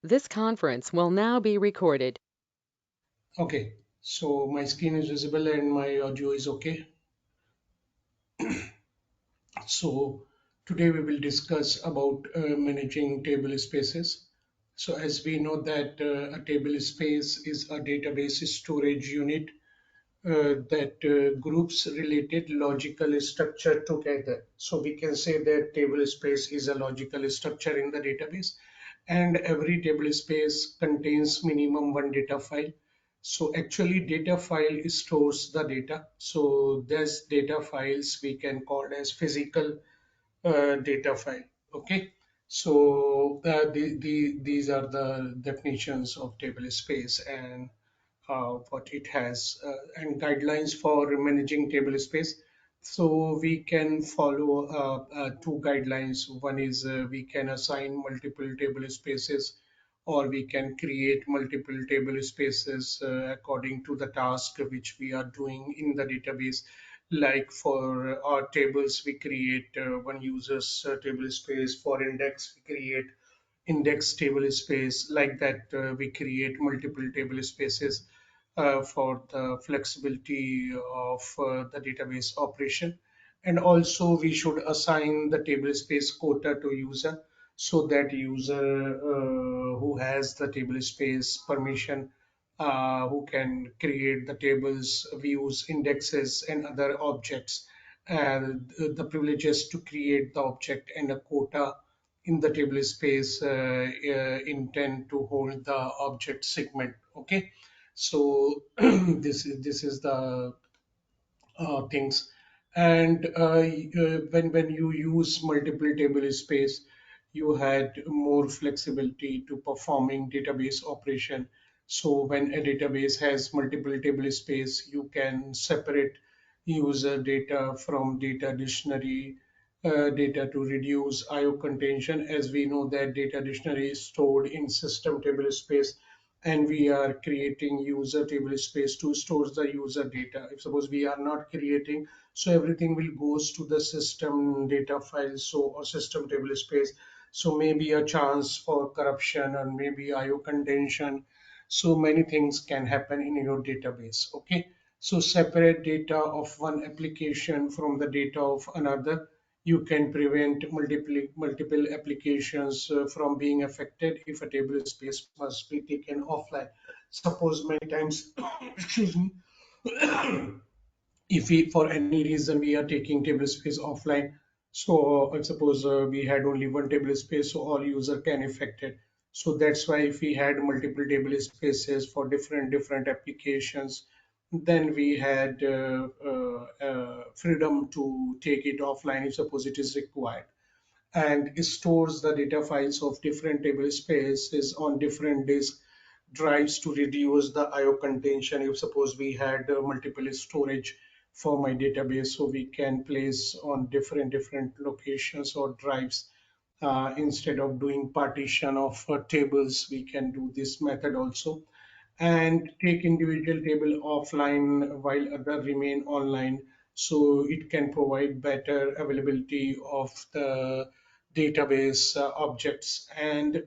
This conference will now be recorded. Okay, so my screen is visible and my audio is okay. So today we will discuss about managing table spaces. So as we know that a table space is a database storage unit that groups related logical structure together. So we can say that table space is a logical structure in the database, and every table space contains minimum one data file. So actually data file stores the data. So there's data files we can call as physical data file. Okay, so these are the definitions of table space and what it has and guidelines for managing table space. So we can follow two guidelines. One is we can assign multiple table spaces, or we can create multiple table spaces according to the task which we are doing in the database. Like for our tables, we create one user's table space. For index, we create index table space. Like that, we create multiple table spaces for the flexibility of the database operation. And also we should assign the table space quota to user, so that user who has the table space permission, who can create the tables, views, indexes, and other objects, and the privileges to create the object and a quota in the table space intend to hold the object segment. Okay, so this is the things. And when you use multiple table space, you had more flexibility to performing database operation. So when a database has multiple table space, you can separate user data from data dictionary data to reduce IO contention. As we know that data dictionary is stored in system table space, and we are creating user table space to store the user data. If suppose we are not creating, so everything will goes to the system data file, so or system table space. So maybe a chance for corruption and maybe IO contention. So many things can happen in your database. Okay, so separate data of one application from the data of another. You can prevent multiple applications from being affected if a table space must be taken offline. Suppose many times, excuse me, if we for any reason we are taking table space offline, so suppose we had only one table space, so all user can affect it. So that's why if we had multiple table spaces for different applications, then we had freedom to take it offline if suppose it is required. And it stores the data files of different table spaces on different disk drives to reduce the IO contention. If suppose we had multiple storage for my database, so we can place on different locations or drives. Instead of doing partition of tables, we can do this method also, and take individual table offline while other remain online. So it can provide better availability of the database objects. And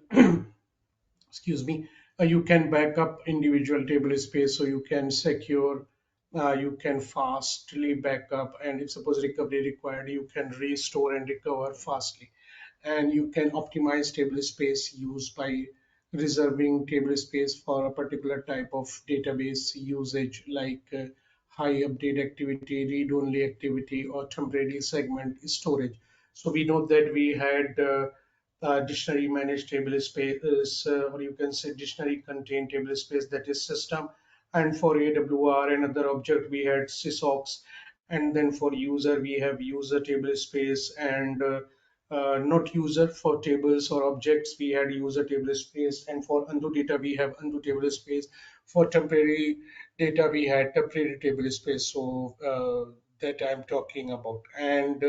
excuse me, you can back up individual table space, so you can secure, you can fastly back up, and if suppose recovery required, you can restore and recover fastly. And you can optimize table space use by reserving table space for a particular type of database usage, like high update activity, read only activity, or temporary segment storage. So we know that we had dictionary managed table space, or you can say dictionary contained table space, that is system. And for AWR and other object, we had sysocs. And then for user, we have user table space, and not user for tables or objects, we had user table space. And for undo data, we have undo table space. For temporary data, we had temporary table space. So that I'm talking about. And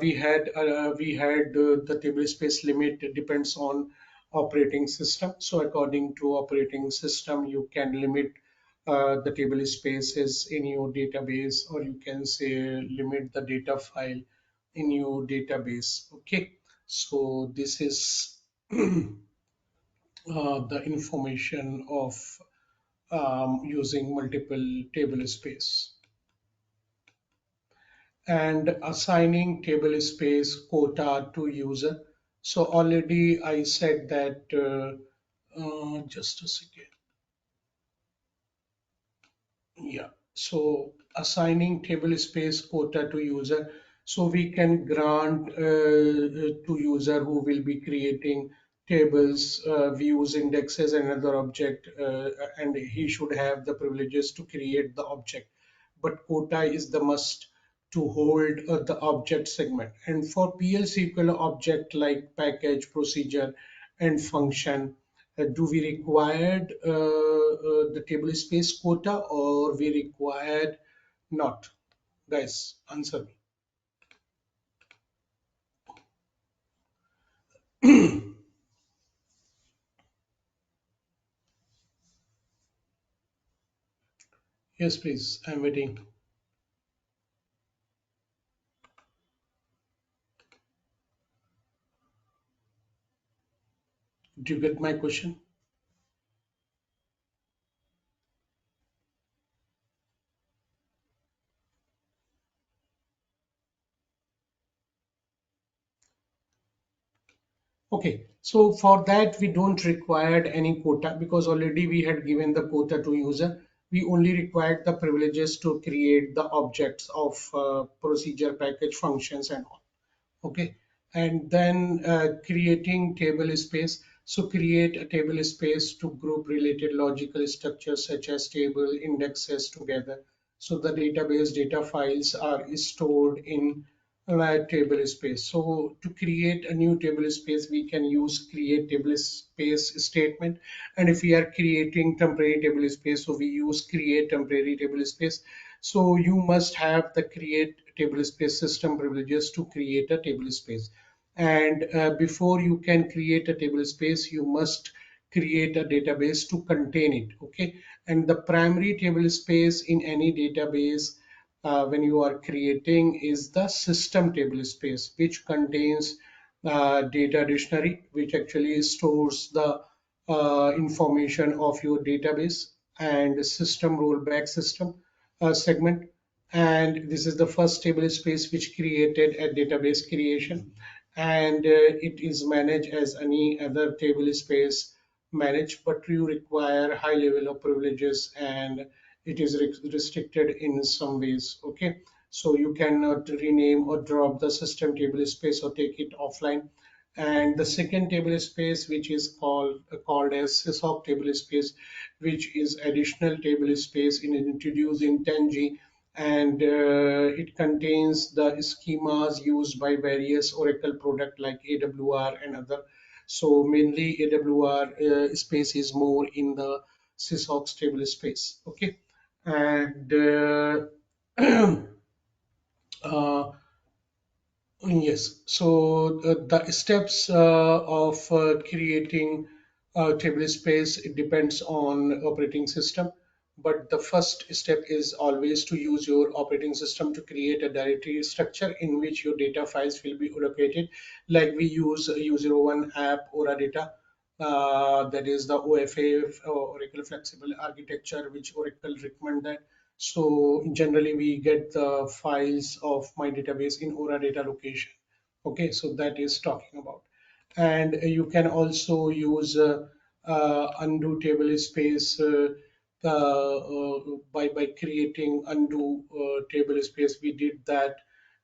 we had the table space limit depends on operating system. So according to operating system, you can limit the table spaces in your database, or you can say limit the data file in your database. Okay, so this is the information of using multiple table space and assigning table space quota to user. So already I said that just a second. Yeah, so assigning table space quota to user, so we can grant to user who will be creating tables, views, indexes, and other object, and he should have the privileges to create the object. But quota is the must to hold the object segment. And for PL/SQL object like package, procedure, and function, do we required the table space quota or we required not? Guys, answer me. Yes, please. I'm waiting. Do you get my question? Okay, so for that we don't required any quota because already we had given the quota to user. We only required the privileges to create the objects of procedure, package, functions, and all. Okay, and then creating table space. So create a table space to group related logical structures such as table indexes together. So the database data files are stored in that table space. So to create a new table space, we can use create table space statement. And if we are creating temporary table space, so we use create temporary table space. So you must have the create table space system privileges to create a table space. And before you can create a table space, you must create a database to contain it. Okay. And the primary table space in any database when you are creating is the system table space, which contains data dictionary, which actually stores the information of your database and system rollback system segment. And this is the first table space which created a database creation. And it is managed as any other table space managed, but you require high level of privileges and it is restricted in some ways. Okay, so you cannot rename or drop the system table space or take it offline. And the second table space, which is called as SysOp table space, which is additional table space introduced in 10G, and it contains the schemas used by various Oracle product like AWR and other. So mainly AWR space is more in the SysOps table space. Okay, and uh, yes, so the steps of creating a table space, it depends on operating system. But the first step is always to use your operating system to create a directory structure in which your data files will be allocated. Like we use U01 app or a data, that is the OFA, Oracle Flexible Architecture, which Oracle recommend that. So generally we get the files of my database in Ora data location. Okay, so that is talking about. And you can also use undo table space by creating undo table space. We did that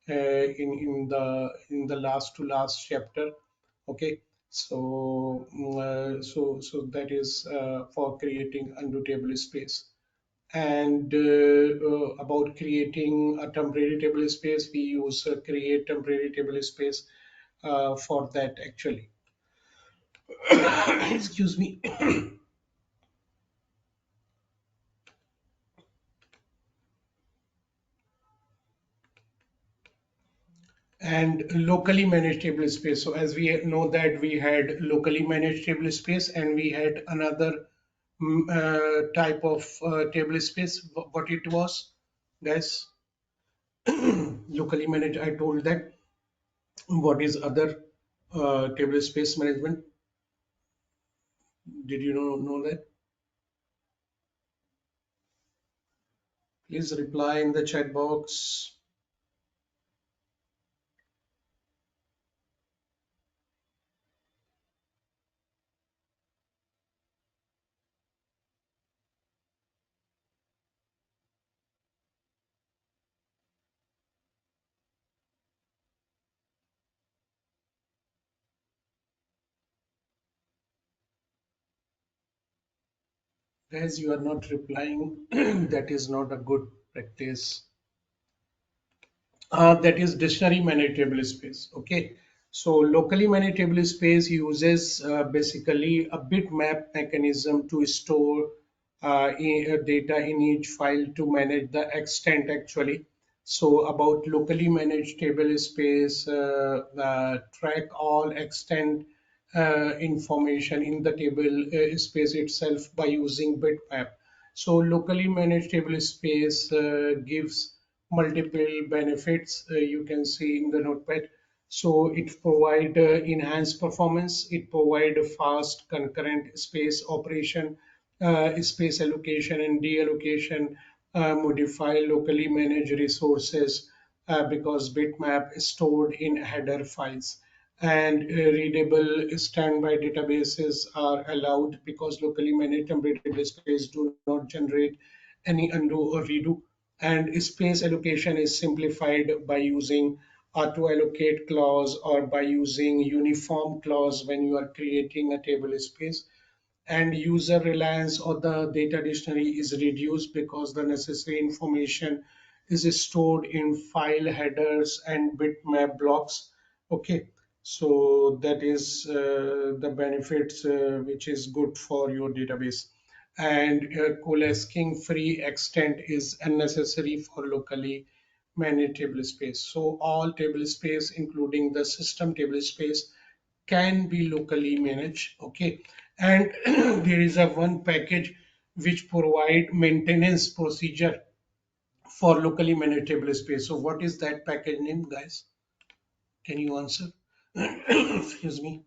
in the last to last chapter. Okay, so so that is for creating undo table space. And about creating a temporary table space, we use create temporary table space for that actually. Excuse me. And locally managed table space. So as we know that we had locally managed table space and we had another type of table space. What it was, guys? Locally managed. I told that. What is other table space management? Did you know that? Please reply in the chat box. Guys, you are not replying. That is not a good practice. That is dictionary managed table space. Okay, so locally managed table space uses basically a bitmap mechanism to store data in each file to manage the extent actually. So about locally managed table space, track all extent information in the table space itself by using bitmap. So locally managed table space gives multiple benefits you can see in the notepad. So it provide enhanced performance, it provide a fast concurrent space operation, space allocation and deallocation, modify locally managed resources because bitmap is stored in header files, and readable standby databases are allowed because locally managed temporary database do not generate any undo or redo, and space allocation is simplified by using auto allocate clause or by using uniform clause when you are creating a table space, and user reliance on the data dictionary is reduced because the necessary information is stored in file headers and bitmap blocks. Okay, so that is the benefits which is good for your database. And coalescing free extent is unnecessary for locally managed table space. So all table space, including the system table space, can be locally managed. Okay, and there is a one package which provide maintenance procedure for locally managed table space. So what is that package name, guys? Can you answer? Excuse me.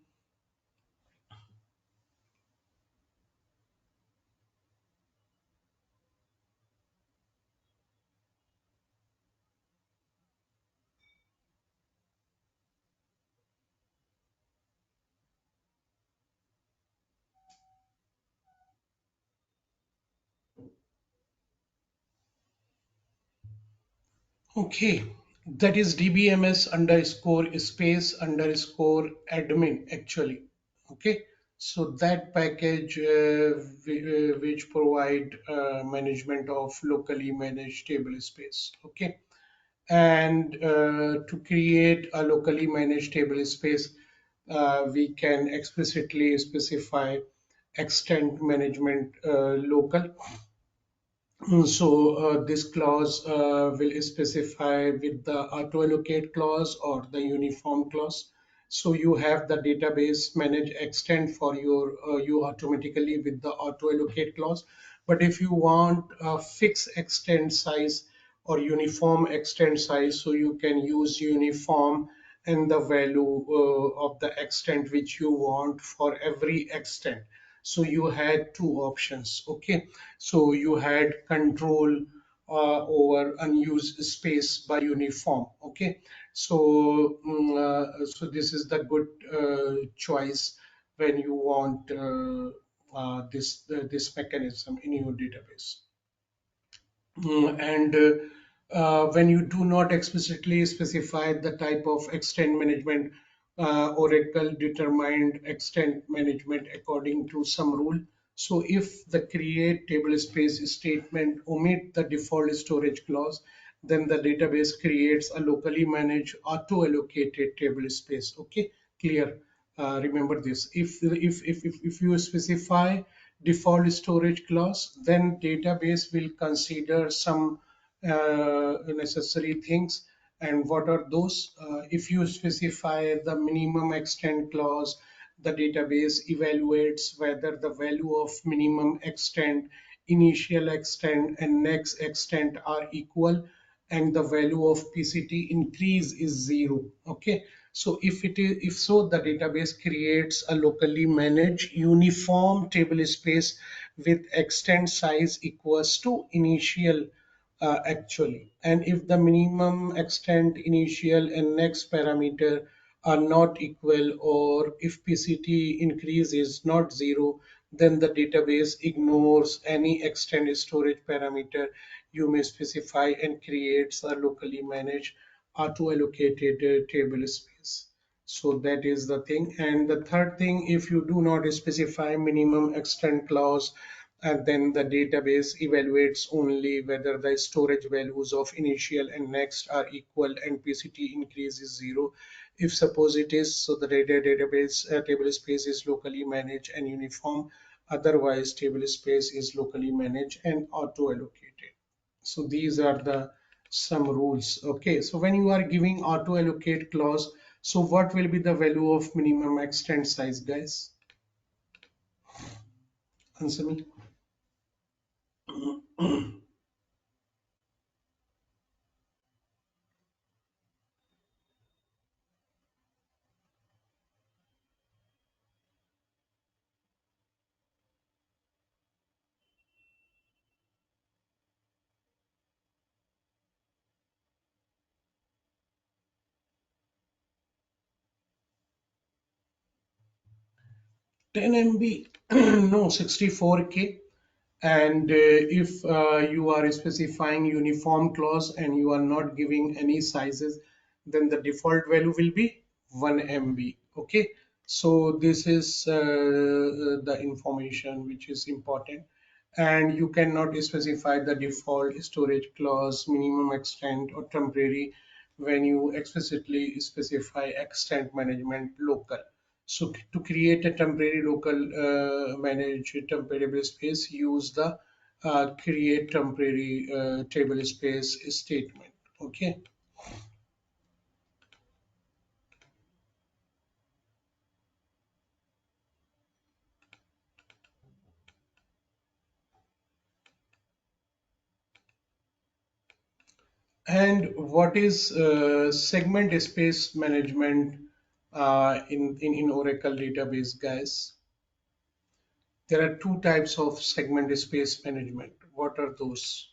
Okay, that is DBMS underscore space underscore admin actually. Okay, so that package which provide management of locally managed table space. Okay, and to create a locally managed table space, we can explicitly specify extent management local. So this clause will specify with the auto allocate clause or the uniform clause. So you have the database manage extend for your you automatically with the auto allocate clause. But if you want a fixed extend size or uniform extend size, so you can use uniform and the value of the extent which you want for every extent. So you had two options. Okay, so you had control over unused space by uniform. Okay, so so this is the good choice when you want this mechanism in your database. And when you do not explicitly specify the type of extent management, Oracle determined extent management according to some rule. So if the create table space statement omit the default storage clause, then the database creates a locally managed auto allocated table space. Okay, clear. Remember this. If you specify default storage clause, then database will consider some necessary things. And what are those? If you specify the minimum extent clause, the database evaluates whether the value of minimum extent, initial extent, and next extent are equal, and the value of PCT increase is 0. Okay, So if so, the database creates a locally managed uniform table space with extent size equals to initial actually. And if the minimum extent initial and next parameter are not equal, or if PCT increase is not zero, then the database ignores any extend storage parameter you may specify and creates a locally managed auto-allocated table space. So that is the thing. And the third thing, if you do not specify minimum extent clause, and then the database evaluates only whether the storage values of initial and next are equal and PCT increase is zero. If suppose it is, so the database table space is locally managed and uniform. Otherwise, table space is locally managed and auto-allocated. So these are the some rules. Okay, so when you are giving auto-allocate clause, so what will be the value of minimum extent size, guys? Answer me. 10 MB, no, 64K. And if you are specifying uniform clause and you are not giving any sizes, then the default value will be 1 MB. Okay, so this is the information which is important. And you cannot specify the default storage clause, minimum extent, or temporary when you explicitly specify extent management local. So to create a temporary local manage temporary space, use the create temporary table space statement. Okay. And what is segment space management in Oracle database, guys? There are two types of segment space management. What are those?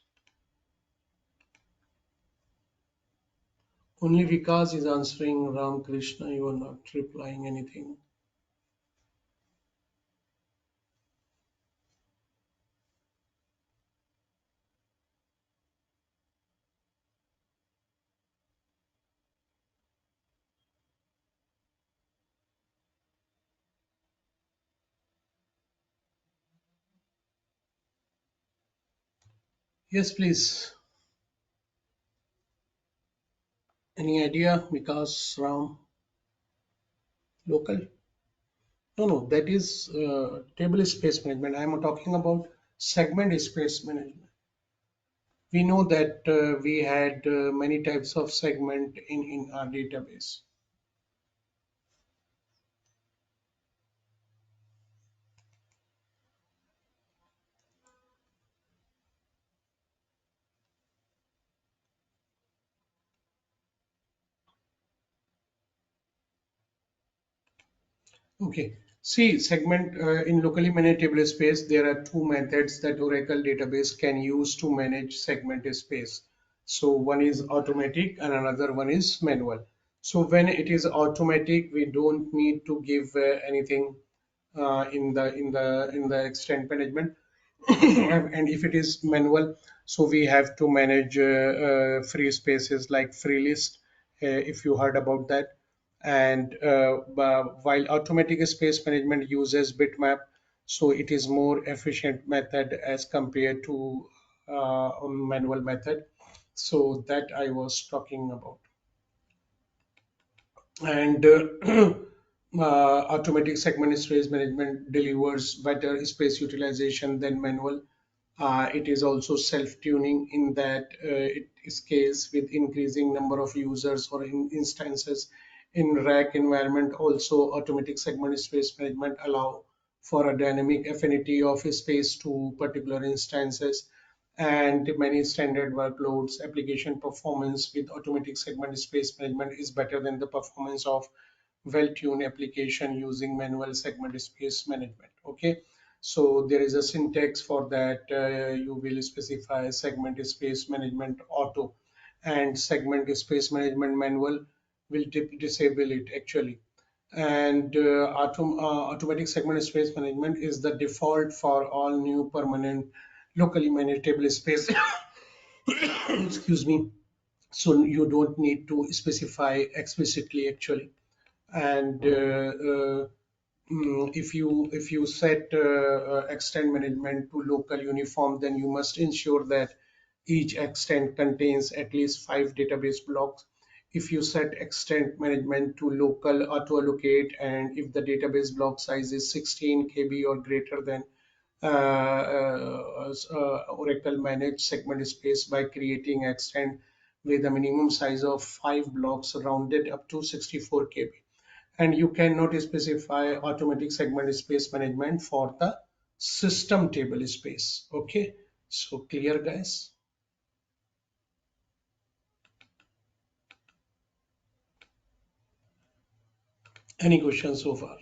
Only Vikas is answering. Ram Krishna, you are not replying anything. Yes, please. Any idea? Vikas, Ram, local? No, no, that is table space management. I'm talking about segment space management. We know that we had many types of segment in our database. Okay. See, segment in locally managed table space, there are two methods that Oracle database can use to manage segment space. So one is automatic and another one is manual. So when it is automatic, we don't need to give anything in the extent management. And if it is manual, so we have to manage free spaces like free list, if you heard about that. And while automatic space management uses bitmap, so it is more efficient method as compared to manual method. So that I was talking about. And automatic segment space management delivers better space utilization than manual. It is also self-tuning in that it scales with increasing number of users or instances in rack environment. Also, automatic segment space management allow for a dynamic affinity of space to particular instances. and many standard workloads. Application performance with automatic segment space management is better than the performance of well-tuned application using manual segment space management. Okay, so there is a syntax for that. You will specify segment space management auto, and segment space management manual will disable it actually. And automatic segment space management is the default for all new permanent locally manageable space. Excuse me. So you don't need to specify explicitly actually. And if you set extent management to local uniform, then you must ensure that each extent contains at least 5 database blocks. If you set extent management to local auto allocate, and if the database block size is 16 KB or greater, then Oracle manage segment space by creating extent with a minimum size of 5 blocks rounded up to 64 KB. And you cannot specify automatic segment space management for the system table space. Okay, so clear, guys? Any questions so far?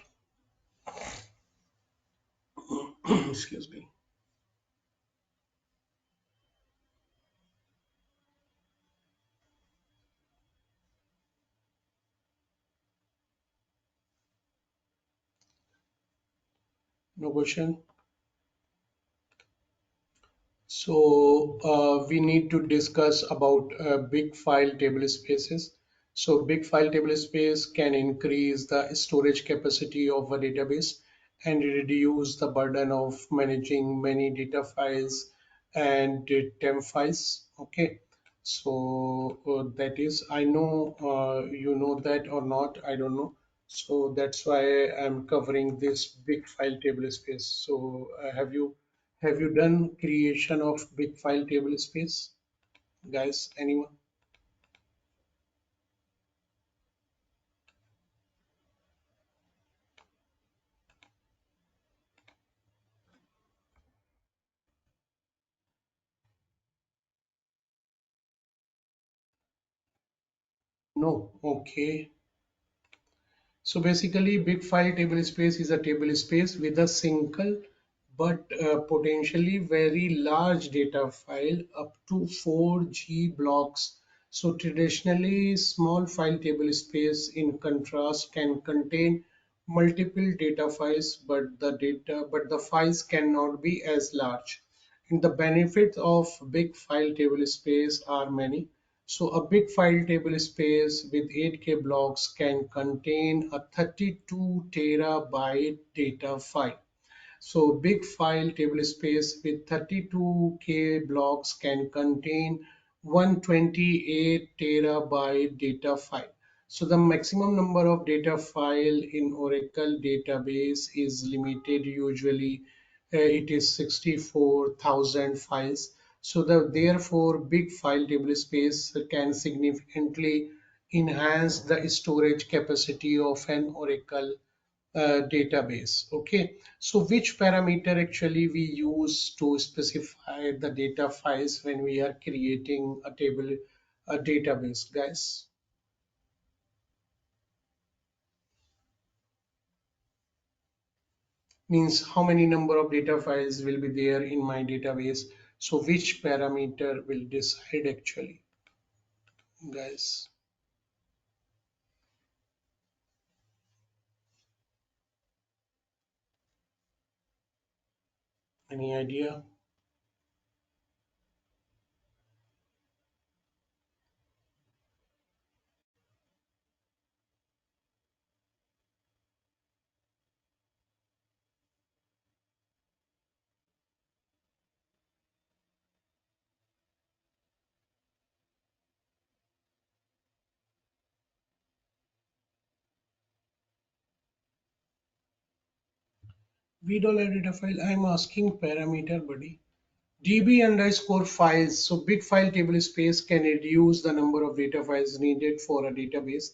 Excuse me. No question. So we need to discuss about big file table spaces. So big file table space can increase the storage capacity of a database and reduce the burden of managing many data files and temp files. Okay. So that is, I know you know that or not, I don't know. So that's why I'm covering this big file table space. So have you done creation of big file table space, guys? Anyone? No. Okay. So basically, big file table space is a table space with a single but potentially very large data file up to 4G blocks. So traditionally, small file table space in contrast can contain multiple data files, but the files cannot be as large. And the benefits of big file table space are many. So a big file table space with 8K blocks can contain a 32 terabyte data file. So big file table space with 32K blocks can contain 128 terabyte data file. So the maximum number of data file in Oracle database is limited. Usually it is 64,000 files. So therefore big file table space can significantly enhance the storage capacity of an Oracle database. Okay, so which parameter actually we use to specify the data files when we are creating a database, guys? Means how many number of data files will be there in my database. So which parameter will decide actually, guys? Any idea? We don't have data file. I'm asking parameter, buddy. DB underscore files. So big file table space can reduce the number of data files needed for a database.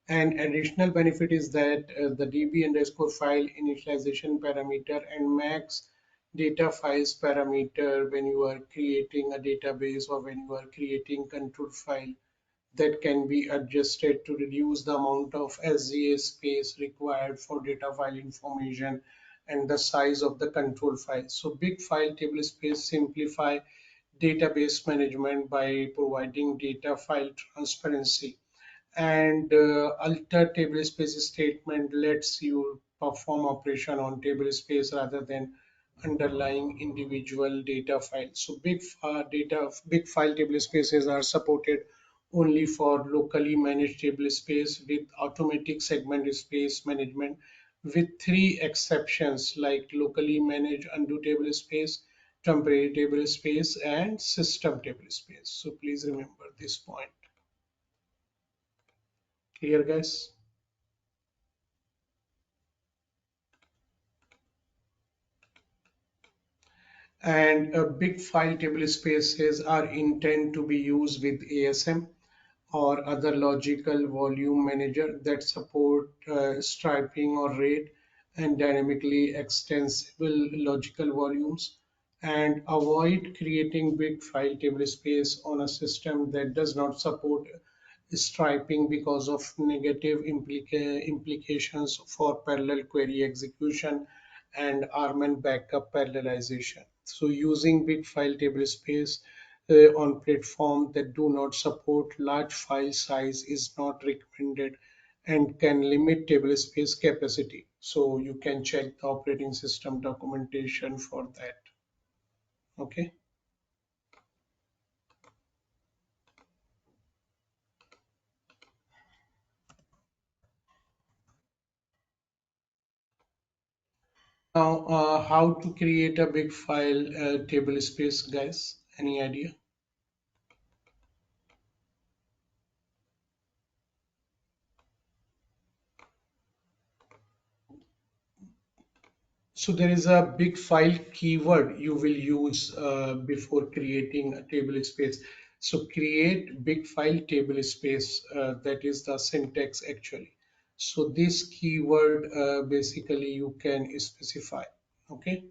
And additional benefit is that the DB underscore file initialization parameter and max data files parameter when you are creating a database or when you are creating control file that can be adjusted to reduce the amount of SGA space required for data file information and the size of the control file. So big file table space simplify database management by providing data file transparency, and alter table space statement lets you perform operation on table space rather than underlying individual data files. So big file table spaces are supported only for locally managed table space with automatic segment space management, with three exceptions like locally managed undo table space, temporary table space, and system table space. So please remember this point. Clear, guys? And big file table spaces are intended to be used with ASM or other logical volume manager that support striping or RAID and dynamically extensible logical volumes, and avoid creating big file table space on a system that does not support striping because of negative implications for parallel query execution and ARM and backup parallelization. So using big file table space on platform that do not support large file size is not recommended and can limit table space capacity. So you can check the operating system documentation for that. Okay. Now, how to create a big file table space, guys? Any idea? So there is a big file keyword you will use before creating a table space. So create big file table space. That is the syntax actually. So this keyword basically you can specify. Okay.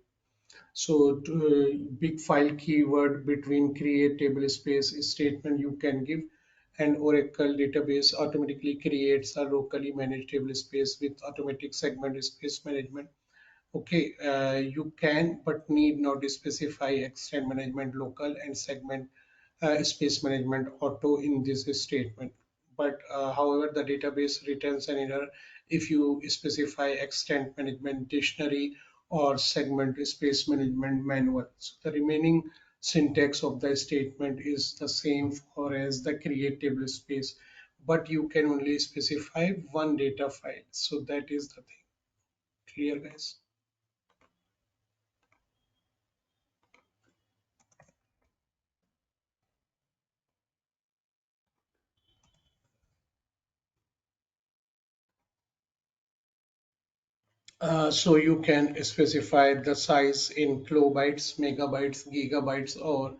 So big file keyword between create table space statement you can give, and Oracle database automatically creates a locally managed table space with automatic segment space management. Okay, you can but need not specify extent management local and segment space management auto in this statement. But however, the database returns an error if you specify extent management dictionary or segment space management manual. So the remaining syntax of the statement is the same for as the create table space, but you can only specify one data file. So that is the thing. Clear, guys? So you can specify the size in kilobytes, megabytes, gigabytes, or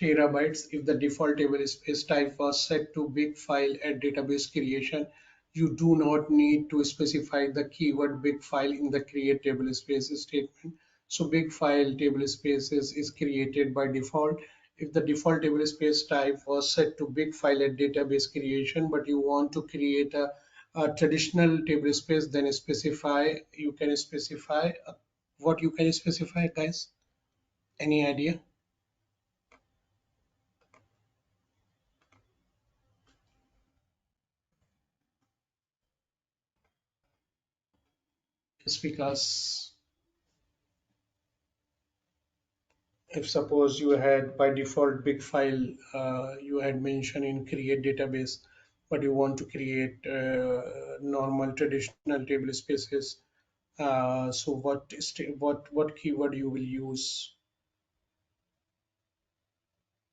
terabytes. If the default table space type was set to big file at database creation, you do not need to specify the keyword big file in the create table space statement. So big file table spaces is created by default. If the default table space type was set to big file at database creation, but you want to create a traditional table space, then specify, you can specify what you can specify, guys. Any idea? It's because if suppose you had by default big file, you had mentioned in create database, but you want to create normal traditional table spaces, so what keyword you will use?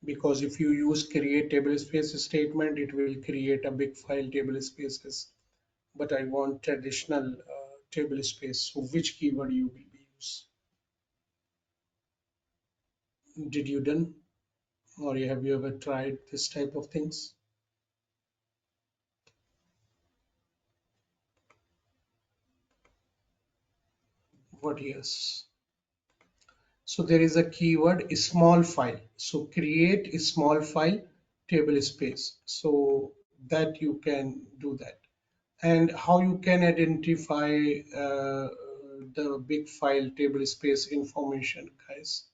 Because if you use create table space statement, it will create a big file table spaces, but I want traditional table space. So which keyword you will be use? Did you done, or have you ever tried this type of things? What, yes. So there is a keyword, a small file. So create a small file table space. So that you can do that. And how you can identify the big file table space information, guys?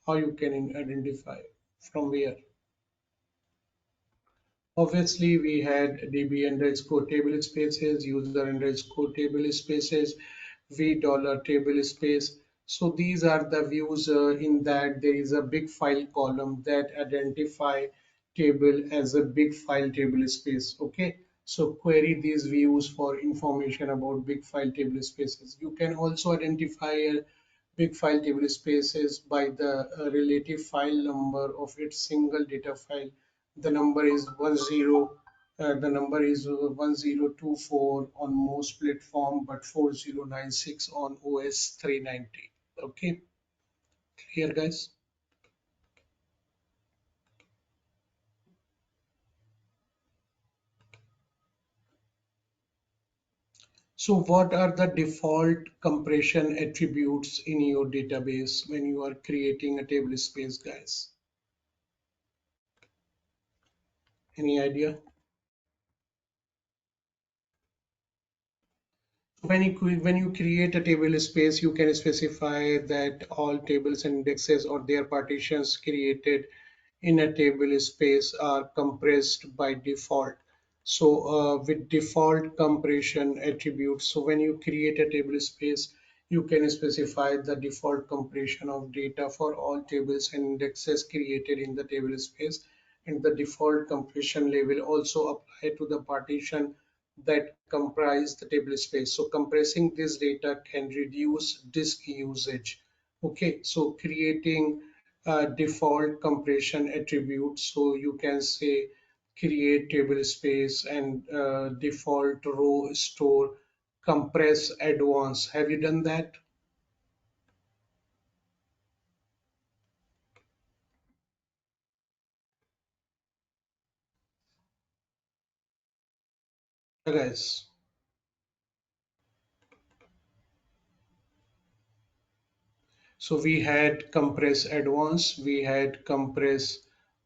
How you can identify from where? Obviously, we had DB underscore table spaces, user underscore table spaces, v dollar table space. So these are the views in that there is a big file column that identify table as a big file table space. Okay, so query these views for information about big file table spaces. You can also identify a big file table spaces by the relative file number of its single data file. The number is 1024 on most platform, but 4096 on OS 390. Okay, clear, guys? So what are the default compression attributes in your database when you are creating a table space, guys? Any idea? When you create a table space, you can specify that all tables and indexes or their partitions created in a table space are compressed by default. So with default compression attributes, so when you create a table space, you can specify the default compression of data for all tables and indexes created in the table space, and the default compression level also apply to the partition that comprise the table space. So compressing this data can reduce disk usage. Okay, so creating default compression attributes. So you can say create table space and default row store compress advanced. Have you done that, guys? So we had compress advanced, we had compress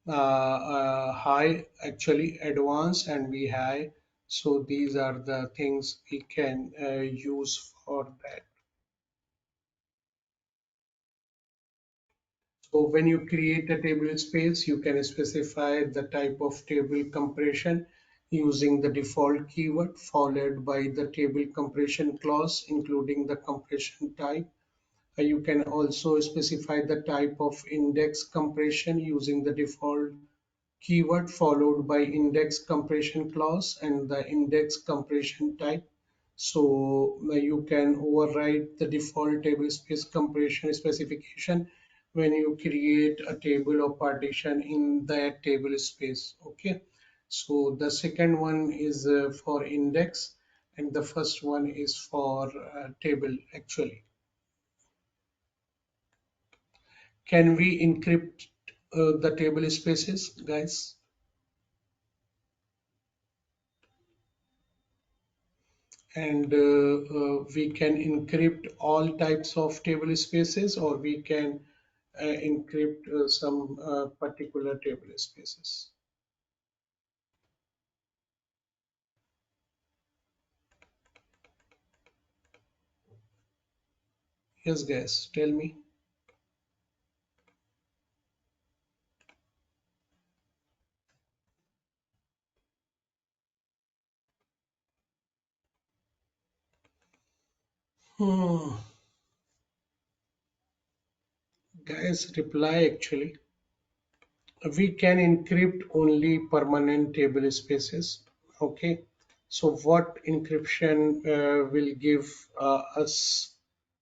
high, actually advanced, and we high. So these are the things we can use for that. So when you create a table space, you can specify the type of table compression using the default keyword followed by the table compression clause, including the compression type. You can also specify the type of index compression using the default keyword followed by index compression clause and the index compression type. So you can override the default table space compression specification when you create a table or partition in that table space. Okay. So the second one is for index and the first one is for table actually. Can we encrypt the table spaces, guys? And we can encrypt all types of table spaces, or we can encrypt some particular table spaces. Yes, guys, tell me. Hmm. Guys, reply actually. We can encrypt only permanent table spaces. Okay. So what encryption will give us?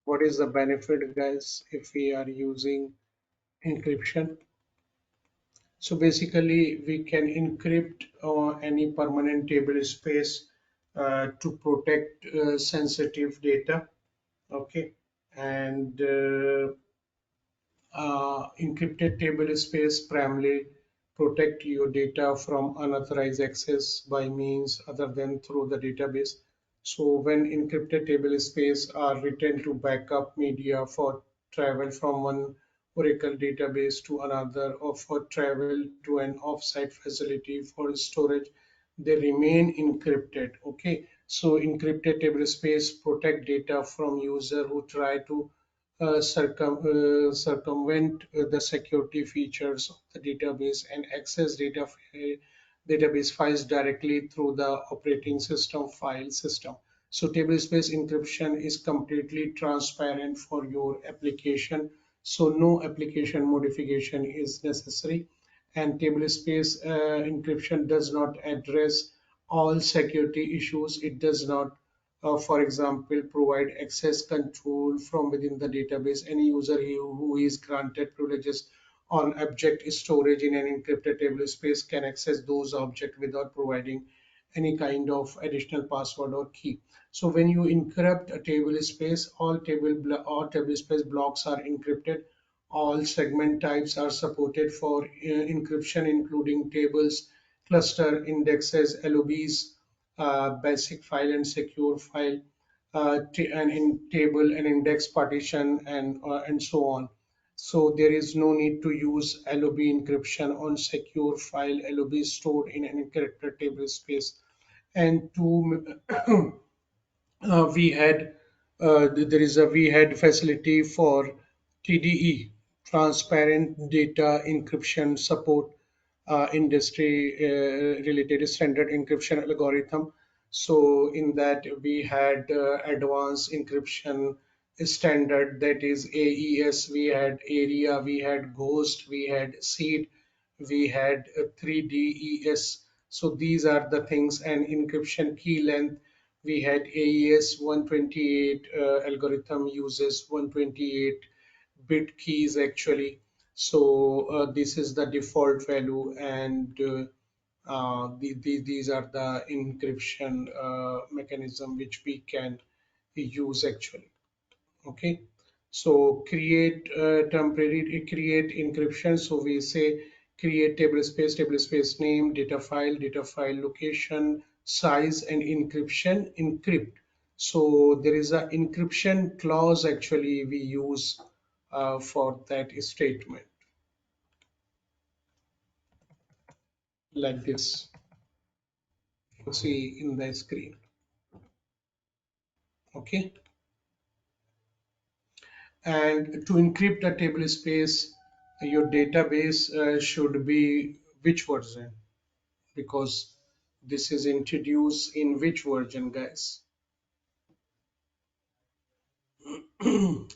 What is the benefit, guys, if we are using encryption? So basically, we can encrypt any permanent table space to protect sensitive data. Okay, and encrypted table space primarily protect your data from unauthorized access by means other than through the database. So when encrypted table space are written to backup media for travel from one Oracle database to another, or for travel to an offsite facility for storage, they remain encrypted. Okay, so encrypted table space protect data from user who try to circumvent the security features of the database and access database files directly through the operating system file system. So tablespace encryption is completely transparent for your application. So no application modification is necessary. And tablespace encryption does not address all security issues. It does not, for example, provide access control from within the database. Any user who is granted privileges on object storage in an encrypted tablespace can access those objects without providing any kind of additional password or key. So when you encrypt a table space, all table space blocks are encrypted. All segment types are supported for encryption, including tables, cluster, indexes, LOBs, basic file and secure file, and in table and index partition, and so on. So there is no need to use LOB encryption on secure file LOB stored in an encrypted table space. And to we had there is a we had facility for TDE, transparent data encryption support, industry related standard encryption algorithm. So in that we had advanced encryption standard, that is AES, we had area, we had ghost, we had seed, we had 3DES. So these are the things. And encryption key length, we had AES 128 algorithm uses 128 bit keys actually. So this is the default value, and these are the encryption mechanism which we can use actually. Okay, so create temporary create encryption. So we say create table space name, data file location, size, and encryption encrypt. So there is a encryption clause actually we use for that statement, like this you see in the screen. Okay, and to encrypt a table space, your database should be which version? Because this is introduced in which version, guys?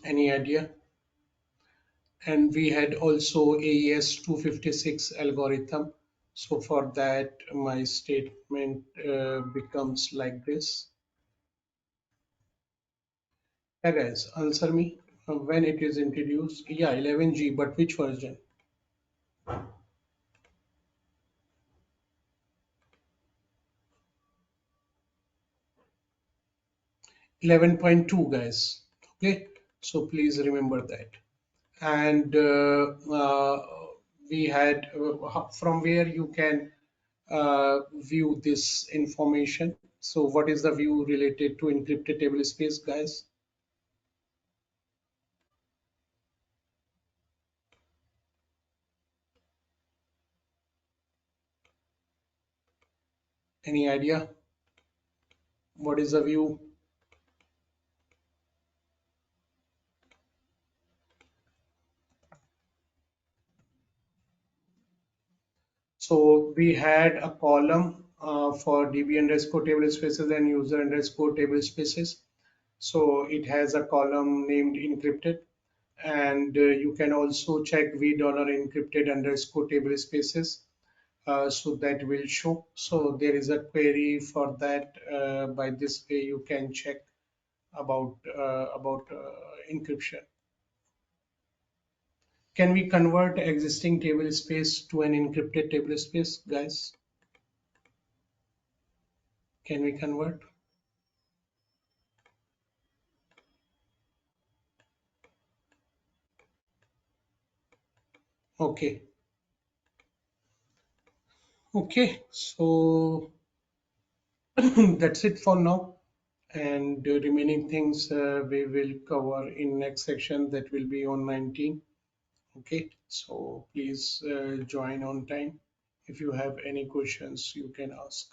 Any idea? And we had also AES 256 algorithm. So for that, my statement becomes like this. Yeah, guys, answer me. When it is introduced? Yeah, 11G, but which version? 11.2, guys. Okay, so please remember that. And we had from where you can view this information. So what is the view related to encrypted table space, guys? Any idea? What is the view? So we had a column for DB underscore table spaces and user underscore table spaces. So it has a column named encrypted, and you can also check v dollar encrypted underscore table spaces. So that will show. So there is a query for that. By this way, you can check about encryption. Can we convert existing table space to an encrypted table space, guys? Can we convert? Okay. Okay. So that's it for now. and the remaining things we will cover in next section, that will be on 19. Okay, so please join on time. If you have any questions, you can ask.